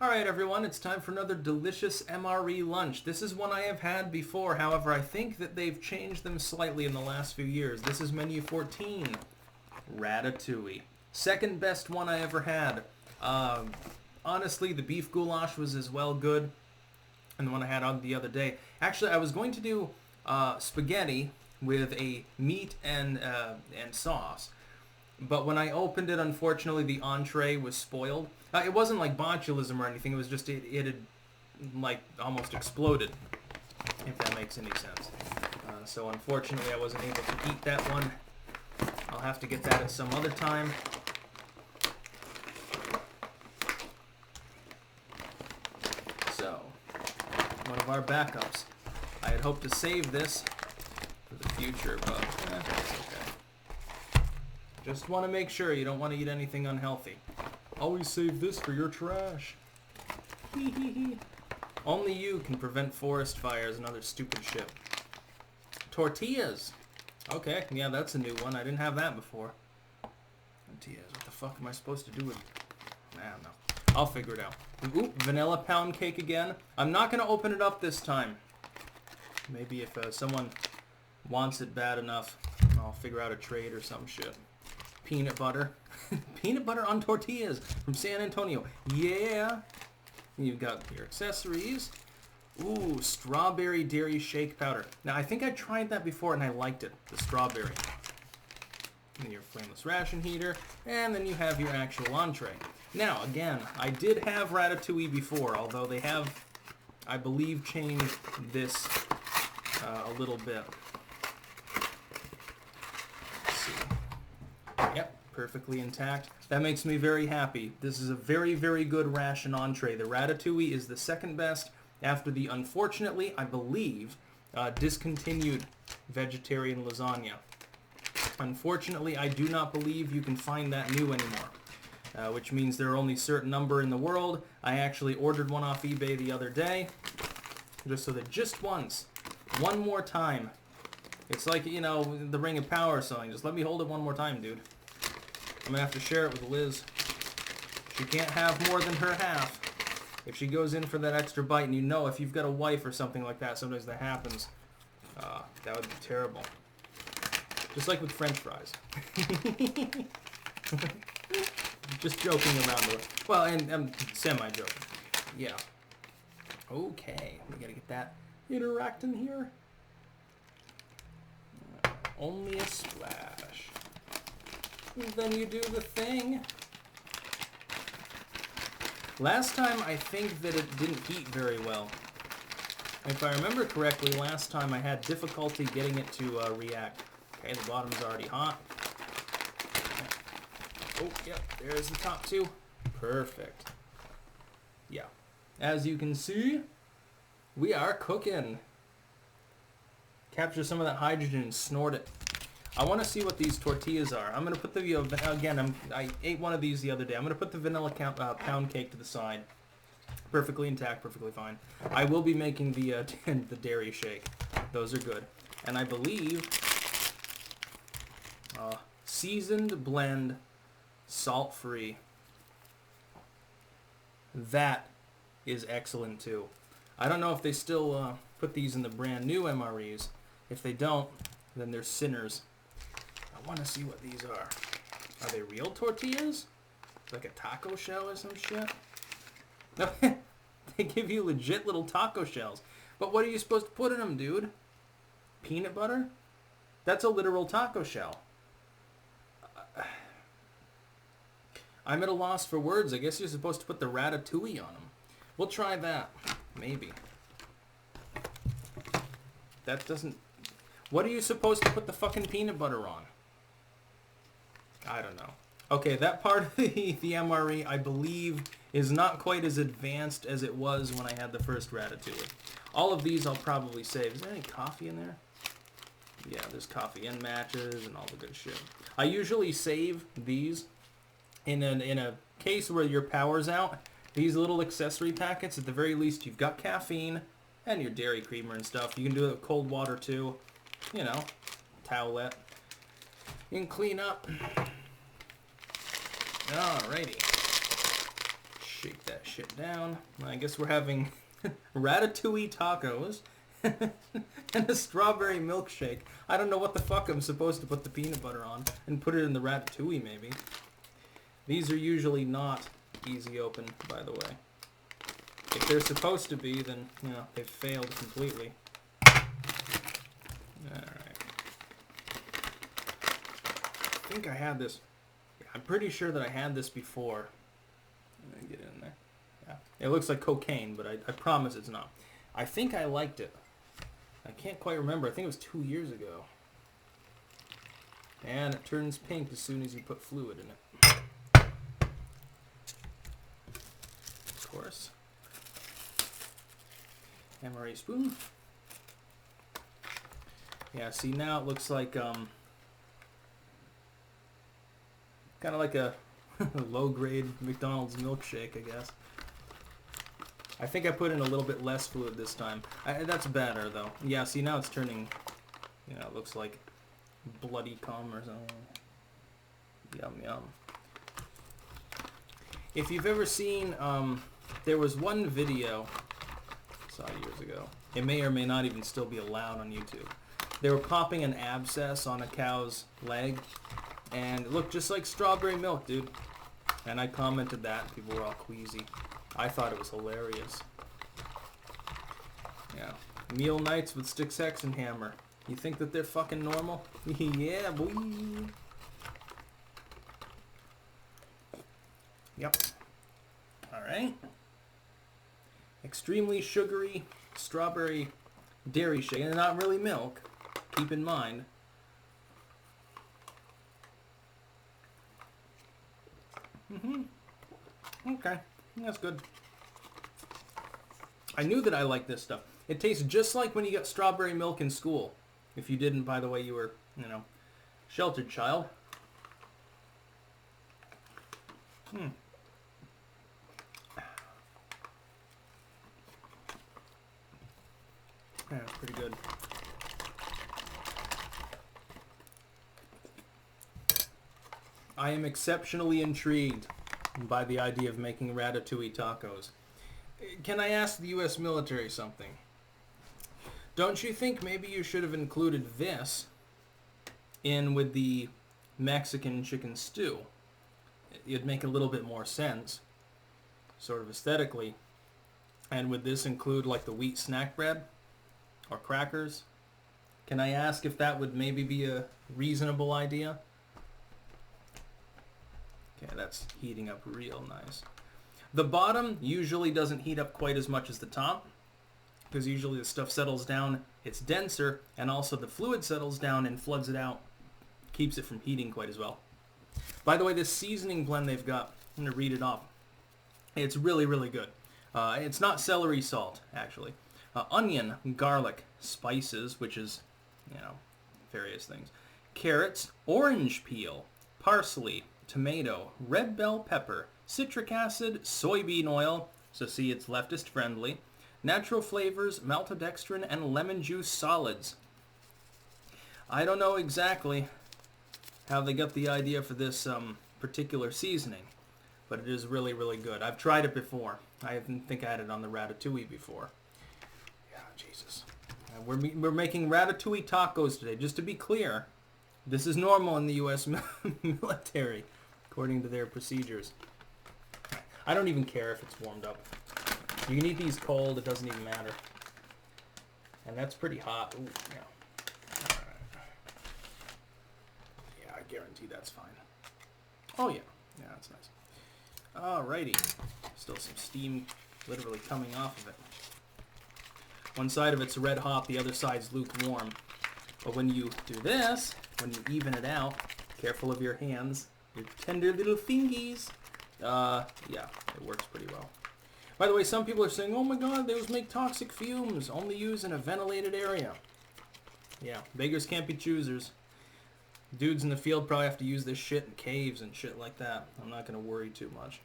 Alright everyone, it's time for another delicious MRE lunch. This is one I have had before, however I think that they've changed them slightly in the last few years. This is menu 14, Ratatouille. Second best one I ever had. Honestly, the beef goulash was as well good and the one I had on the other day. Actually, I was going to do spaghetti with a meat and sauce. But when I opened it, unfortunately, the entree was spoiled. It wasn't like botulism or anything. It was just, it had, like, almost exploded, if that makes any sense. So unfortunately, I wasn't able to eat that one. I'll have to get that at some other time. So, one of our backups. I had hoped to save this for the future, but that's okay. Just want to make sure you don't want to eat anything unhealthy. Always save this for your trash. Only you can prevent forest fires and other stupid shit. Tortillas. Okay, yeah, that's a new one. I didn't have that before. Tortillas. What the fuck am I supposed to do with... I don't know. I'll figure it out. Ooh, vanilla pound cake again. I'm not going to open it up this time. Maybe if someone wants it bad enough, I'll figure out a trade or some shit. Peanut butter. Peanut butter on tortillas from San Antonio. Yeah. You've got your accessories. Ooh, strawberry dairy shake powder. Now, I think I tried that before and I liked it. The strawberry. And your flameless ration heater. And then you have your actual entree. Now, again, I did have Ratatouille before, although they have, I believe, changed this a little bit. Yep, perfectly intact. That makes me very happy. This is a very, very good ration entree. The Ratatouille is the second best after the, unfortunately, I believe, discontinued vegetarian lasagna. Unfortunately, I do not believe you can find that new anymore, which means there are only a certain number in the world. I actually ordered one off eBay the other day, just so that just once, one more time, it's like, you know, the Ring of Power or something. Just let me hold it one more time, dude. I'm going to have to share it with Liz. She can't have more than her half. If she goes in for that extra bite, and you know, if you've got a wife or something like that, sometimes that happens. That would be terrible. Just like with French fries. Just joking around with it. Well, and I'm semi-joking. Yeah. Okay, we got to get that interacting here. Only a splash. And then you do the thing. Last time, I think that it didn't heat very well. If I remember correctly, last time I had difficulty getting it to react. Okay, the bottom's already hot. Oh, yep, there's the top two. Perfect. Yeah. As you can see, we are cooking. Capture some of that hydrogen and snort it. I want to see what these tortillas are. I'm going to put the, again, I ate one of these the other day. I'm going to put the vanilla pound cake to the side. Perfectly intact, perfectly fine. I will be making the the dairy shake. Those are good. And I believe seasoned blend, salt-free. That is excellent too. I don't know if they still put these in the brand new MREs. If they don't, then they're sinners. I want to see what these are. Are they real tortillas? Like a taco shell or some shit? No, they give you legit little taco shells. But what are you supposed to put in them, dude? Peanut butter? That's a literal taco shell. I'm at a loss for words. I guess you're supposed to put the ratatouille on them. We'll try that. Maybe. That doesn't... What are you supposed to put the fucking peanut butter on? I don't know. Okay, that part of the MRE, I believe, is not quite as advanced as it was when I had the first Ratatouille. All of these I'll probably save. Is there any coffee in there? Yeah, there's coffee and matches and all the good shit. I usually save these in a case where your power's out. These little accessory packets, at the very least, you've got caffeine and your dairy creamer and stuff. You can do it with cold water too. You know, towelette. You can clean up. Alrighty. Shake that shit down. I guess we're having Ratatouille tacos and a strawberry milkshake. I don't know what the fuck I'm supposed to put the peanut butter on and put it in the Ratatouille, maybe. These are usually not easy open, by the way. If they're supposed to be, then, you know, they've failed completely. Alright. I think I had this. Yeah, I'm pretty sure that I had this before. Let me get it in there. Yeah. It looks like cocaine, but I promise it's not. I think I liked it. I can't quite remember. I think it was 2 years ago. And it turns pink as soon as you put fluid in it. Of course. MRE spoon. Yeah, see now it looks like kind of like a low-grade McDonald's milkshake, I guess. I think I put in a little bit less fluid this time. That's better though. Yeah, see now it's turning, you know, it looks like bloody cum or something. Yum yum. If you've ever seen, there was one video I saw years ago. It may or may not even still be allowed on YouTube. They were popping an abscess on a cow's leg, and it looked just like strawberry milk, dude. And I commented that. People were all queasy. I thought it was hilarious. Yeah. Meal nights with Stick Sex and Hammer. You think that they're fucking normal? Yeah, boy. Yep. Alright. Extremely sugary strawberry dairy shake. And not really milk. Keep in mind. Okay. That's good. I knew that I liked this stuff. It tastes just like when you got strawberry milk in school. If you didn't, by the way, you were, you know, sheltered child. Yeah, it's pretty good. I am exceptionally intrigued by the idea of making Ratatouille tacos. Can I ask the U.S. military something? Don't you think maybe you should have included this in with the Mexican chicken stew? It'd make a little bit more sense, sort of aesthetically. And would this include like the wheat snack bread or crackers? Can I ask if that would maybe be a reasonable idea? Okay, that's heating up real nice. The bottom usually doesn't heat up quite as much as the top, because usually the stuff settles down, it's denser, and also the fluid settles down and floods it out, keeps it from heating quite as well. By the way, this seasoning blend they've got, I'm going to read it off. It's really, really good. It's not celery salt, actually. Onion, garlic, spices, which is, you know, various things. Carrots, orange peel, parsley, tomato, red bell pepper, citric acid, soybean oil, so see it's leftist friendly, natural flavors, maltodextrin, and lemon juice solids. I don't know exactly how they got the idea for this particular seasoning, but it is really, really good. I've tried it before. I didn't think I had it on the Ratatouille before. Yeah, Jesus. We're making Ratatouille tacos today. Just to be clear, this is normal in the U.S. military, according to their procedures. I don't even care if it's warmed up. You can eat these cold, it doesn't even matter. And that's pretty hot. Ooh, yeah. Alright. Yeah, I guarantee that's fine. Oh yeah. Yeah, that's nice. Alrighty. Still some steam literally coming off of it. One side of it's red hot, the other side's lukewarm. But when you do this, when you even it out, careful of your hands, your tender little fingies. Yeah, it works pretty well. By the way, some people are saying, oh my god, those make toxic fumes, only used in a ventilated area. Yeah, beggars can't be choosers. Dudes in the field probably have to use this shit in caves and shit like that. I'm not going to worry too much.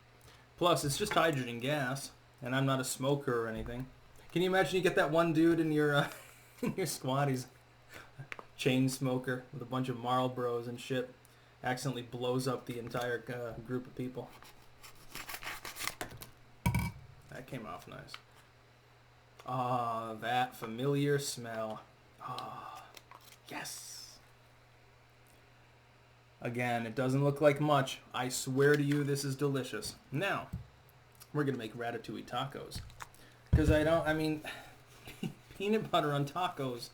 Plus, it's just hydrogen gas, and I'm not a smoker or anything. Can you imagine you get that one dude in your in your squad, he's a chain smoker with a bunch of Marlboros and shit, accidentally blows up the entire group of people. came off nice. Ah, that familiar smell. Ah, yes. Again, it doesn't look like much. I swear to you, this is delicious. Now, we're going to make ratatouille tacos. Because I mean, peanut butter on tacos.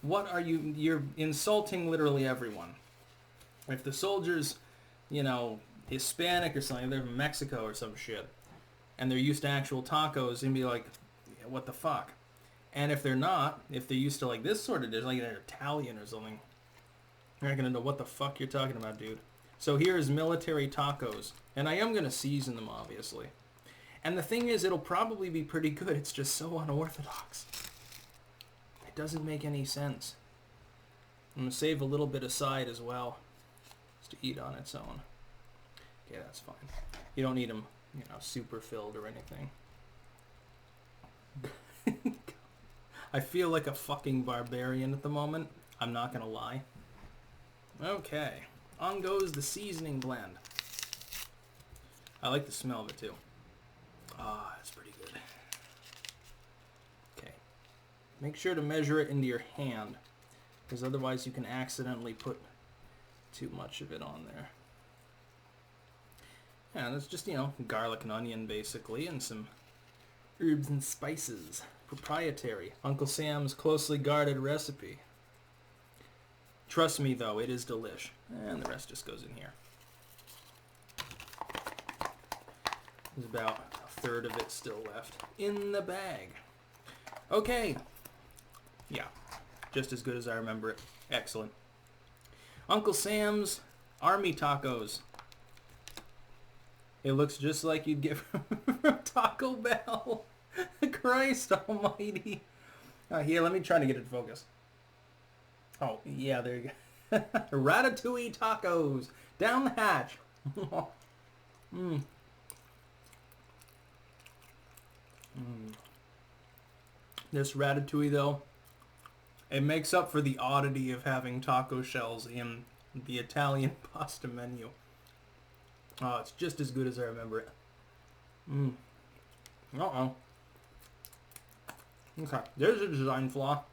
What are you... You're insulting literally everyone. If the soldier's, you know, Hispanic or something, they're from Mexico or some shit, and they're used to actual tacos, and be like, yeah, what the fuck? And if they're not, if they're used to like this sort of dish, like they're Italian or something, you're not going to know what the fuck you're talking about, dude. So here's military tacos. And I am going to season them, obviously. And the thing is, it'll probably be pretty good. It's just so unorthodox. It doesn't make any sense. I'm going to save a little bit aside as well, just to eat on its own. Okay, that's fine. You don't need them, you know, super filled or anything. I feel like a fucking barbarian at the moment. I'm not going to lie. Okay. On goes the seasoning blend. I like the smell of it too. Ah, it's pretty good. Okay. Make sure to measure it into your hand, because otherwise you can accidentally put too much of it on there. Yeah, that's just, you know, garlic and onion basically, and some herbs and spices. Proprietary. Uncle Sam's closely guarded recipe. Trust me though, it is delish. And the rest just goes in here. There's about a third of it still left in the bag. Okay. Yeah, just as good as I remember it. Excellent. Uncle Sam's Army Tacos. It looks just like you'd get from Taco Bell. Christ almighty. Here, let me try to get it to focus. Oh, yeah, there you go. Ratatouille tacos. Down the hatch. This ratatouille, though, it makes up for the oddity of having taco shells in the Italian pasta menu. Oh, it's just as good as I remember it. Uh-oh. Okay, there's a design flaw.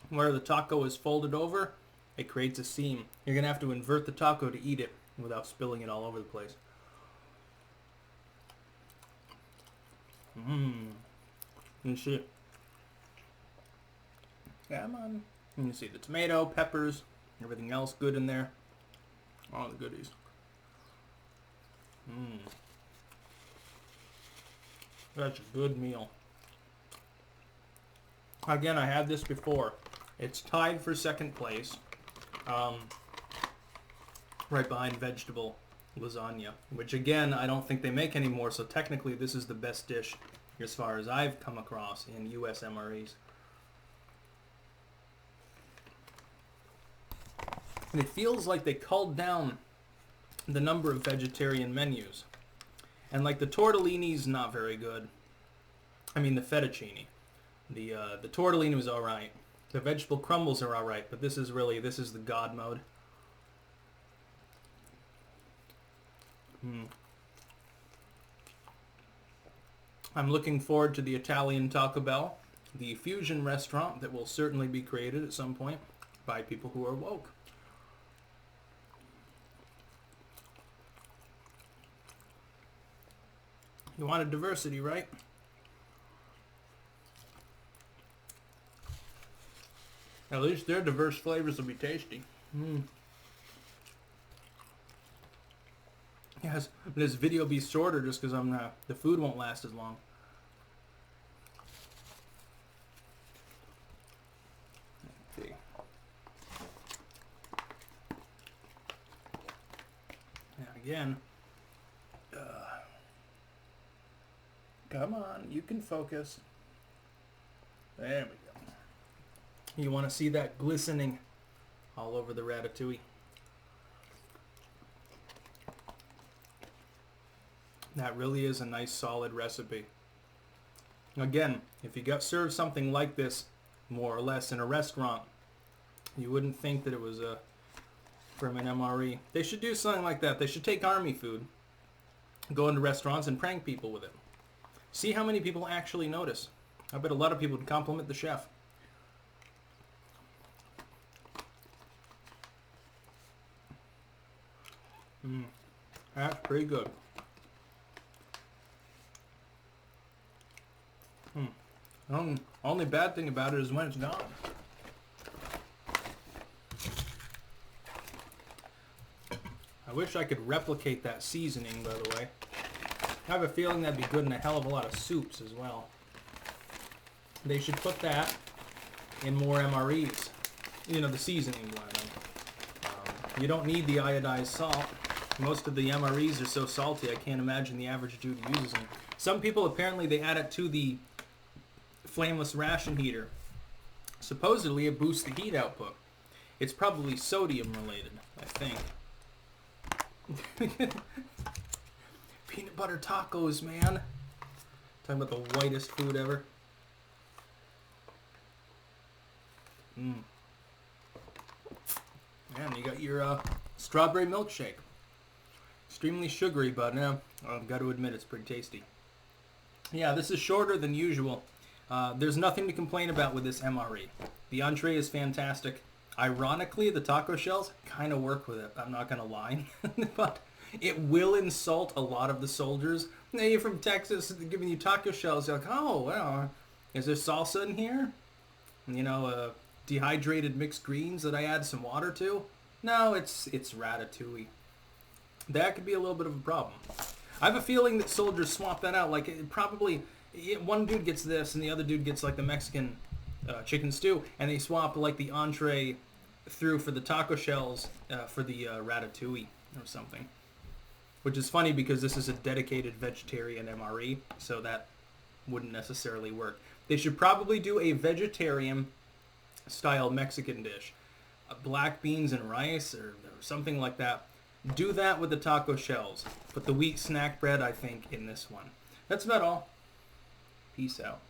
Where the taco is folded over, it creates a seam. You're going to have to invert the taco to eat it without spilling it all over the place. You see it. Come on. You can see the tomato, peppers, everything else good in there. All the goodies. That's a good meal. Again, I had this before. It's tied for second place. Right behind vegetable lasagna. Which again, I don't think they make anymore, so technically this is the best dish as far as I've come across in US MREs. And it feels like they culled down the number of vegetarian menus. And like the tortellini's not very good. I mean the fettuccine. The tortellini was alright. The vegetable crumbles are alright, but this is the God mode. I'm looking forward to the Italian Taco Bell, the fusion restaurant that will certainly be created at some point by people who are woke. You wanted diversity, right? At least their diverse flavors will be tasty. Yes, this video be shorter just because the food won't last as long. Let's see. Now again, come on, you can focus. There we go. You want to see that glistening all over the ratatouille. That really is a nice solid recipe. Again, if you got served something like this, more or less, in a restaurant, you wouldn't think that it was from an MRE. They should do something like that. They should take army food go into restaurants and prank people with it. See how many people actually notice. I bet a lot of people would compliment the chef. That's pretty good. Only bad thing about it is when it's gone. I wish I could replicate that seasoning, by the way. I have a feeling that'd be good in a hell of a lot of soups as well. They should put that in more MREs. You know, the seasoning blend. You don't need the iodized salt. Most of the MREs are so salty, I can't imagine the average dude uses them. Some people, apparently, they add it to the flameless ration heater. Supposedly, it boosts the heat output. It's probably sodium related, I think. Peanut butter tacos, man. Talking about the whitest food ever. Man, you got your strawberry milkshake. Extremely sugary, but I've got to admit it's pretty tasty. Yeah, this is shorter than usual. There's nothing to complain about with this MRE. The entree is fantastic. Ironically, the taco shells kind of work with it. I'm not going to lie. But it will insult a lot of the soldiers. Now, you're from Texas, giving you taco shells. You're like, oh, well, is there salsa in here? You know, dehydrated mixed greens that I add some water to? No, it's Ratatouille. That could be a little bit of a problem. I have a feeling that soldiers swap that out. Like, one dude gets this and the other dude gets, like, the Mexican chicken stew, and they swap, like, the entree through for the taco shells for the Ratatouille or something. Which is funny because this is a dedicated vegetarian MRE, so that wouldn't necessarily work. They should probably do a vegetarian-style Mexican dish. Black beans and rice or something like that. Do that with the taco shells. Put the wheat snack bread, I think, in this one. That's about all. Peace out.